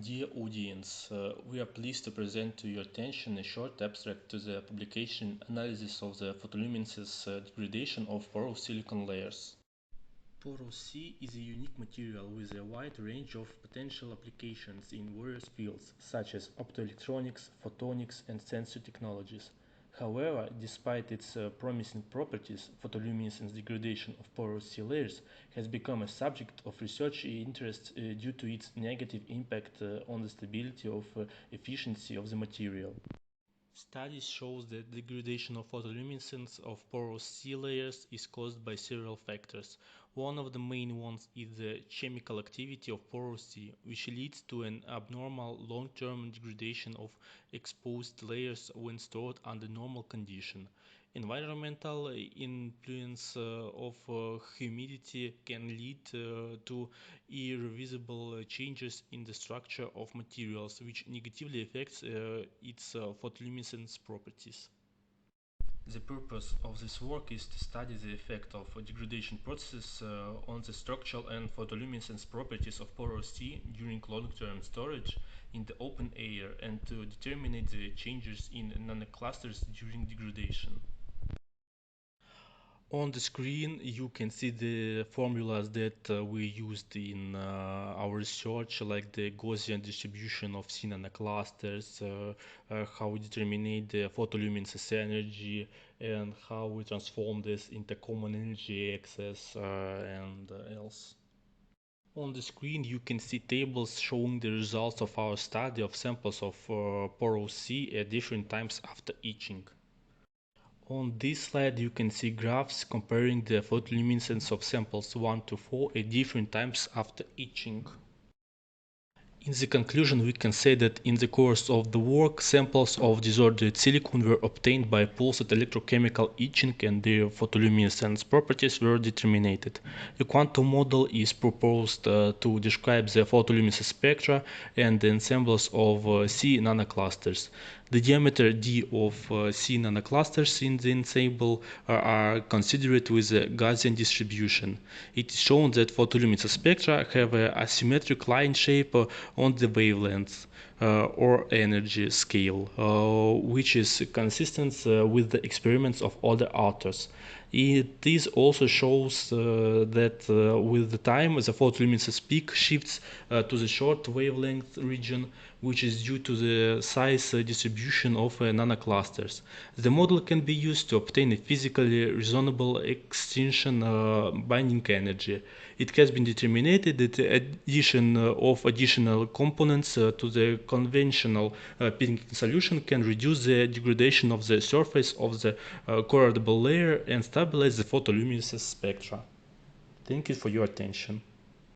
Dear audience, we are pleased to present to your attention a short abstract to the publication analysis of the photoluminescence degradation of porous silicon layers. Porous C is a unique material with a wide range of potential applications in various fields such as optoelectronics, photonics, and sensor technologies. However, despite its promising properties, photoluminescence degradation of porous C layers has become a subject of research interest due to its negative impact on the stability of efficiency of the material. Studies show that degradation of photoluminescence of porous C layers is caused by several factors. One of the main ones is the chemical activity of porous C, which leads to an abnormal long-term degradation of exposed layers when stored under normal conditions. Environmental influence of humidity can lead to irreversible changes in the structure of materials, which negatively affects its photoluminescence properties. The purpose of this work is to study the effect of degradation processes on the structural and photoluminescence properties of porous C during long-term storage in the open air and to determine the changes in nanoclusters during degradation. On the screen, you can see the formulas that we used in our research, like the Gaussian distribution of C nanoclusters, how we determine the photoluminescence energy, and how we transform this into common energy excess and else. On the screen, you can see tables showing the results of our study of samples of porous C at different times after etching. On this slide you can see graphs comparing the photoluminescence of samples 1 to 4 at different times after etching. In the conclusion, we can say that in the course of the work, samples of disordered silicon were obtained by pulsed electrochemical etching and their photoluminescence properties were determined. A quantum model is proposed to describe the photoluminescence spectra and the ensembles of C nanoclusters. The diameter d of C nanoclusters in the ensemble are considered with a Gaussian distribution. It is shown that photoluminescence spectra have a asymmetric line shape on the wavelength or energy scale, which is consistent with the experiments of other authors. This also shows that with the time the photoluminescence peak shifts to the short wavelength region, which is due to the size distribution of nanoclusters. The model can be used to obtain a physically reasonable extinction binding energy. It has been determined that the addition of additional components to the conventional peeling solution can reduce the degradation of the surface of the corrodable layer and stabilize the photoluminescence spectra. Thank you for your attention.